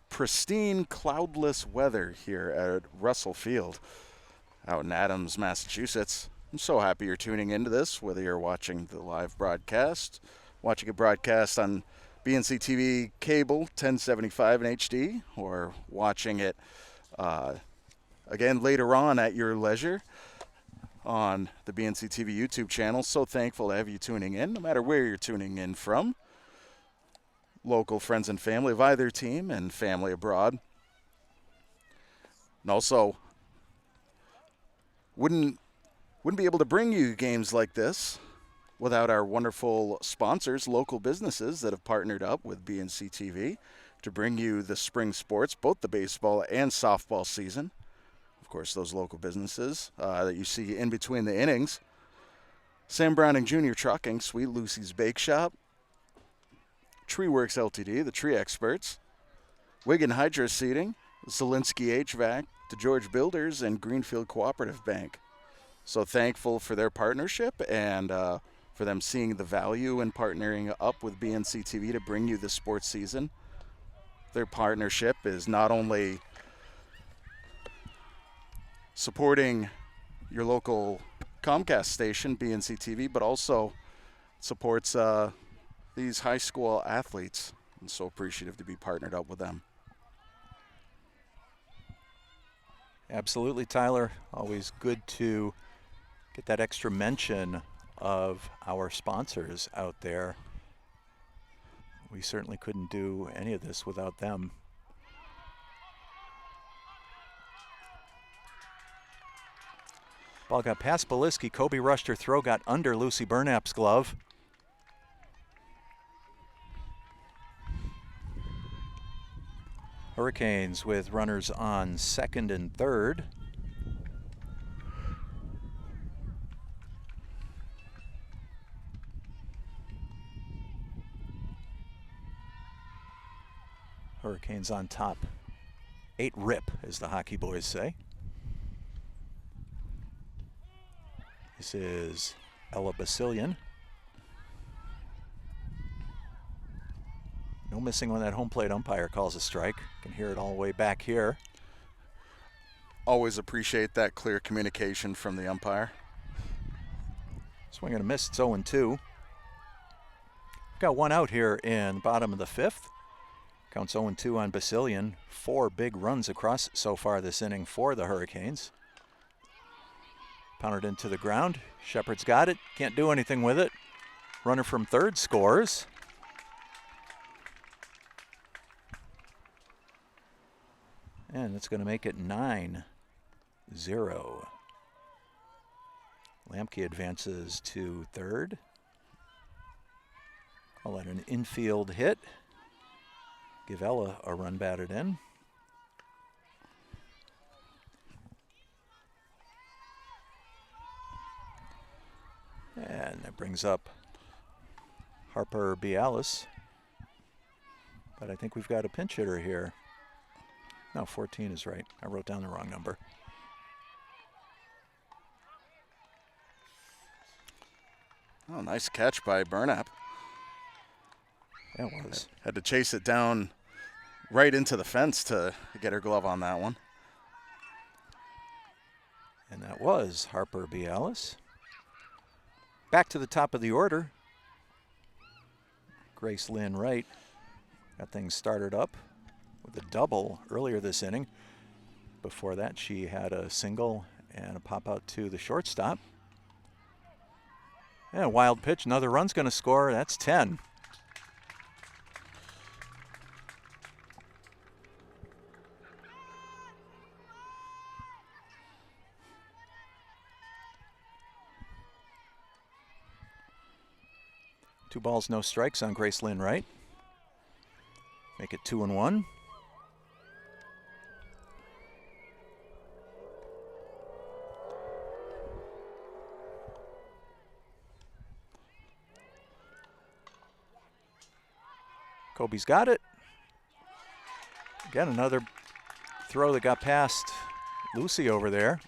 A: pristine cloudless weather here at Russell Field out in Adams, Massachusetts. I'm so happy you're tuning into this, whether you're watching the live broadcast watching it broadcast on BNC TV cable 1075 in HD, or watching it again later on at your leisure on the BNC TV YouTube channel. So thankful to have you tuning in, no matter where you're tuning in from. Local friends and family of either team and family abroad. And also, wouldn't be able to bring you games like this without our wonderful sponsors, local businesses that have partnered up with BNC TV to bring you the spring sports, both the baseball and softball season. Of course, those local businesses that you see in between the innings. Sam Browning Jr. Trucking, Sweet Lucy's Bakeshop, Works LTD, the tree experts, Wiggin Hydroseeding, Zilinksi HVAC, DiGeorge Builders, and Greenfield Cooperative Bank. So thankful for their partnership and for them seeing the value in partnering up with BNC TV to bring you the sports season. Their partnership is not only supporting your local Comcast station, BNC TV, but also supports these high school athletes. I'm so appreciative to be partnered up with them.
B: Absolutely, Tyler. Always good to get that extra mention of our sponsors out there. We certainly couldn't do any of this without them. Ball got past Beliski. Kobe rushed her throw, got under Lucy Burnap's glove. Hurricanes with runners on second and third. Hurricanes on top. 8 rip, as the hockey boys say. This is Ella Basilian. No missing when that home plate umpire calls a strike. Can hear it all the way back here.
A: Always appreciate that clear communication from the umpire.
B: Swing and a miss, it's 0-2. Got one out here in the bottom of the 5th. Counts 0-2 on Basilian. 4 big runs across so far this inning for the Hurricanes. Pounded into the ground. Shepard's got it. Can't do anything with it. Runner from third scores. And it's going to make it 9-0. Lamke advances to third. Call that an infield hit. Give Ella a run batted in. And that brings up Harper Bialis. But I think we've got a pinch hitter here. No, 14 is right. I wrote down the wrong number.
A: Oh, nice catch by Burnap.
B: That was.
A: Had to chase it down right into the fence to get her glove on that one.
B: And that was Harper Bialis. Back to the top of the order. Grace Lynn Wright got things started up with a double earlier this inning. Before that, she had a single and a pop out to the shortstop. And a wild pitch, another run's going to score. That's 10. Two balls, no strikes on Grace Lynn Wright. Make it 2-1. Kobe's got it. Again, another throw that got past Lucy over there.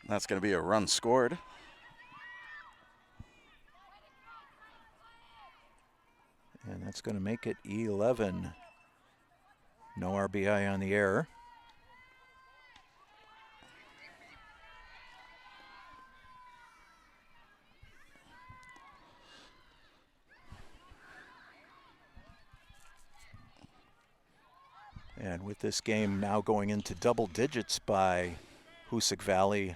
A: That's going to be a run scored.
B: And that's going to make it 11. No RBI on the error. And with this game now going into double digits by Hoosac Valley,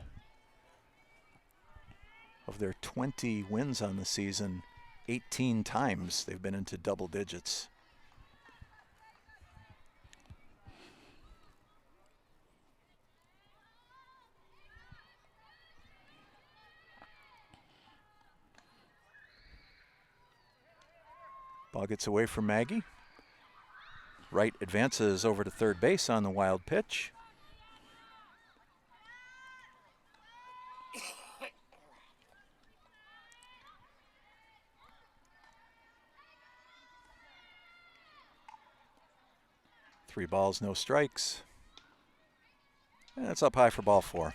B: of their 20 wins on the season, 18 times they've been into double digits. Ball gets away from Maggie. Wright advances over to third base on the wild pitch. Three balls, no strikes. And it's up high for ball four.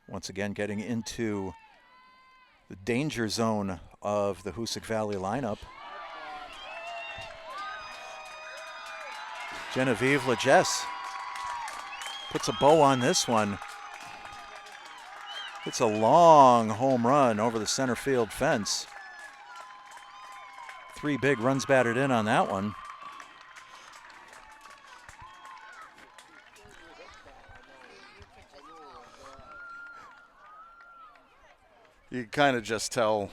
B: Once again, getting into the danger zone of the Hoosac Valley lineup. Genevieve Legesse puts a bow on this one. It's a long home run over the center field fence. 3 big runs batted in on that one.
A: You could kind of just tell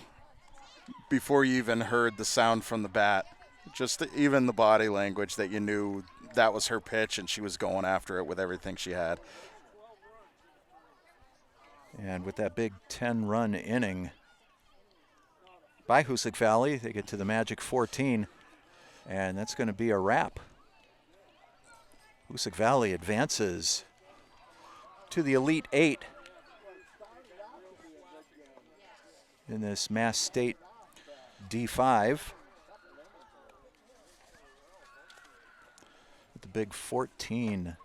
A: before you even heard the sound from the bat, just even the body language, that you knew that was her pitch and she was going after it with everything she had.
B: And with that big 10-run inning by Hoosac Valley, they get to the magic 14, and that's going to be a wrap. Hoosac Valley advances to the Elite Eight in this Mass State D5. With the big 14-0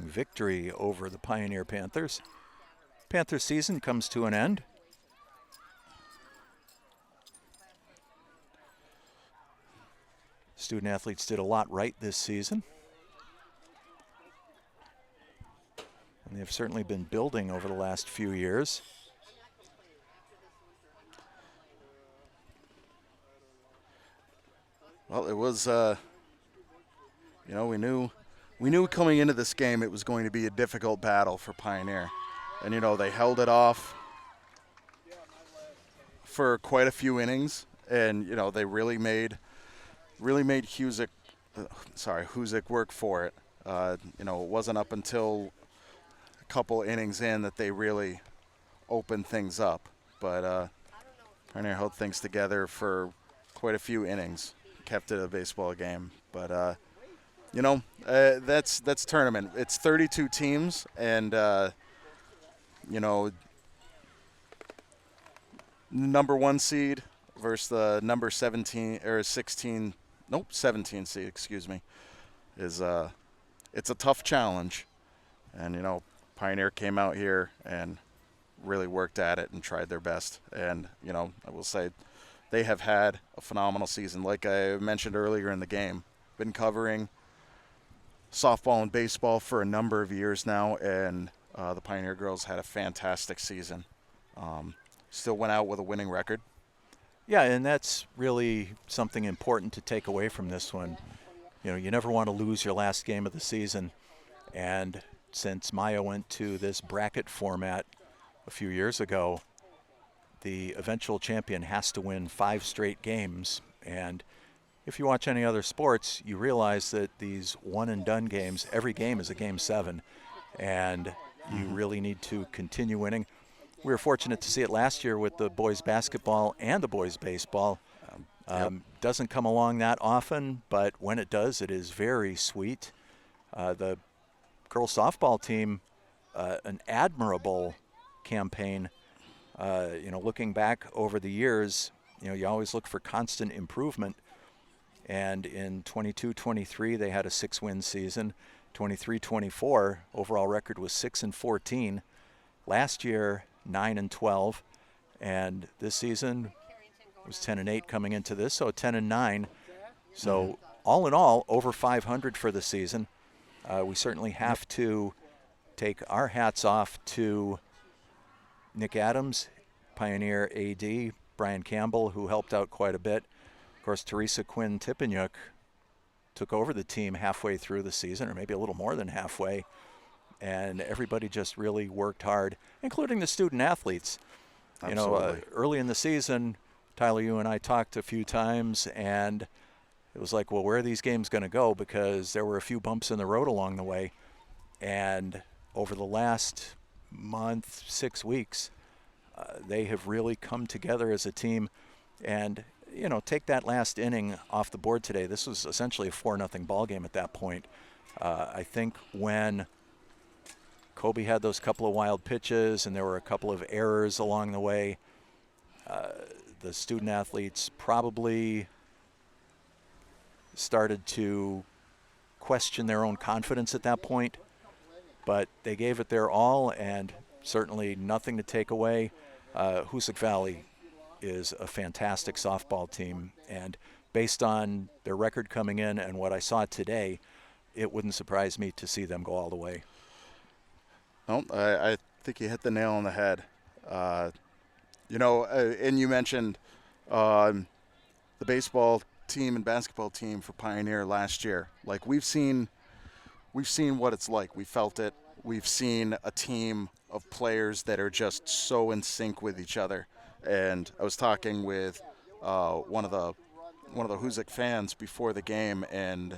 B: victory over the Pioneer Panthers. Panther season comes to an end. Student athletes did a lot right this season. And they've certainly been building over the last few years.
A: Well, it was, we knew coming into this game it was going to be a difficult battle for Pioneer. And, they held it off for quite a few innings. And, they really made Hoosac work for it. It wasn't up until a couple innings in that they really opened things up. But Pioneer held things together for quite a few innings. Kept it a baseball game, but that's tournament. It's 32 teams, and number 1 seed versus the number 17 seed, excuse me, is it's a tough challenge, and Pioneer came out here and really worked at it and tried their best, and I will say, they have had a phenomenal season. Like I mentioned earlier in the game, been covering softball and baseball for a number of years now, and the Pioneer girls had a fantastic season. Still went out with a winning record.
B: Yeah, and that's really something important to take away from this one. You never want to lose your last game of the season. And since MIAA went to this bracket format a few years ago, the eventual champion has to win 5 straight games. And if you watch any other sports, you realize that these one-and-done games, every game is a Game 7. And you really need to continue winning. We were fortunate to see it last year with the boys basketball and the boys baseball. Doesn't come along that often, but when it does, it is very sweet. The girls softball team, an admirable campaign. Looking back over the years, you always look for constant improvement. And in 22-23, they had a 6-win season. 23-24, overall record was 6-14. Last year, 9-12, and this season was 10-8 coming into this, so 10-9. So all in all, over 500 for the season. We certainly have to take our hats off to Nick Adams, Pioneer AD, Brian Campbell, who helped out quite a bit. Of course, Teresa Quinn Tippanyuk took over the team halfway through the season, or maybe a little more than halfway, and everybody just really worked hard, including the student athletes.
A: Absolutely.
B: Early in the season, Tyler, you and I talked a few times, and it was like, well, where are these games going to go? Because there were a few bumps in the road along the way. And over the last month, 6 weeks, they have really come together as a team. And, take that last inning off the board today. This was essentially a 4-0 ball game at that point. I think when Kobe had those couple of wild pitches and there were a couple of errors along the way, the student athletes probably started to question their own confidence at that point, but they gave it their all, and certainly nothing to take away. Hoosac Valley is a fantastic softball team, and based on their record coming in and what I saw today, it wouldn't surprise me to see them go all the way.
A: No, I think you hit the nail on the head. And you mentioned the baseball team and basketball team for Pioneer last year. Like, we've seen what it's like. We felt it. We've seen a team of players that are just so in sync with each other. And I was talking with one of the Hoosac fans before the game, and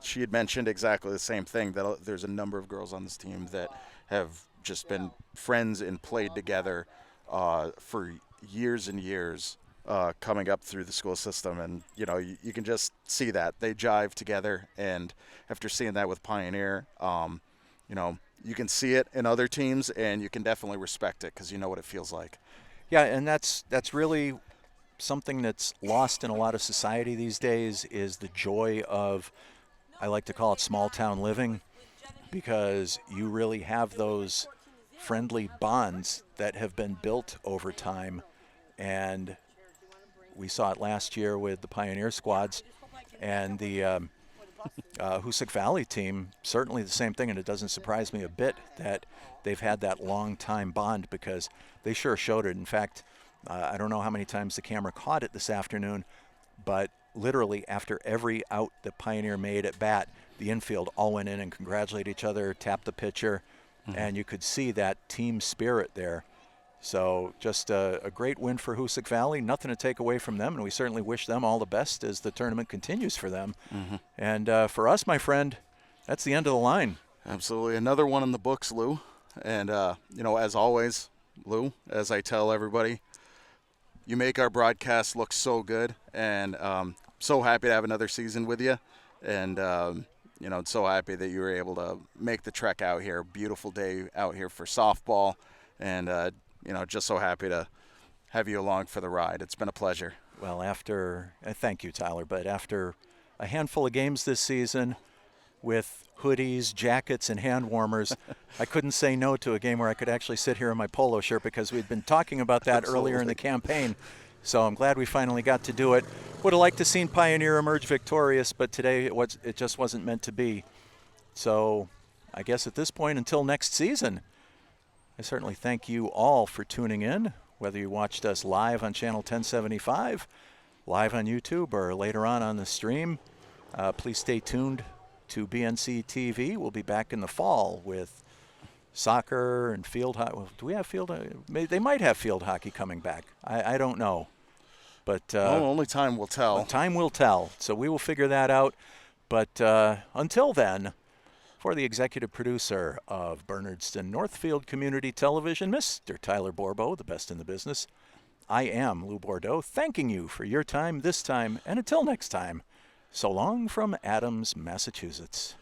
A: she had mentioned exactly the same thing, that there's a number of girls on this team that have just been friends and played together for years and years. Coming up through the school system, and you can just see that they jive together. And after seeing that with Pioneer, you can see it in other teams, and you can definitely respect it because you know what it feels like.
B: Yeah, and that's really something that's lost in a lot of society these days, is the joy of, I like to call it, small town living, because you really have those friendly bonds that have been built over time. And we saw it last year with the Pioneer squads, and the Hoosac Valley team, certainly the same thing, and it doesn't surprise me a bit that they've had that long-time bond, because they sure showed it. In fact, I don't know how many times the camera caught it this afternoon, but literally after every out that Pioneer made at bat, the infield all went in and congratulated each other, tapped the pitcher, and you could see that team spirit there. So just a great win for Hoosac Valley. Nothing to take away from them, and we certainly wish them all the best as the tournament continues for them. And for us, my friend, that's the end of the line.
A: Absolutely. Another one in the books, Lou. And, as always, Lou, as I tell everybody, you make our broadcast look so good, and so happy to have another season with you. And, so happy that you were able to make the trek out here. Beautiful day out here for softball, and just so happy to have you along for the ride. It's been a pleasure.
B: Well, thank you, Tyler, but after a handful of games this season with hoodies, jackets, and hand warmers, I couldn't say no to a game where I could actually sit here in my polo shirt, because we'd been talking about that earlier in the campaign. So I'm glad we finally got to do it. Would have liked to seen Pioneer emerge victorious, but today it just wasn't meant to be. So I guess at this point, until next season, I certainly thank you all for tuning in, whether you watched us live on Channel 1075, live on YouTube, or later on the stream. Please stay tuned to BNC TV. We'll be back in the fall with soccer and field hockey. Do we have field hockey? They might have field hockey coming back. I don't know. But
A: only time will tell.
B: Time will tell. So we will figure that out. But until then, for the executive producer of Bernardston-Northfield Community Television, Mr. Tyler Borbo, the best in the business, I am Lou Bordeaux, thanking you for your time this time. And until next time, so long from Adams, Massachusetts.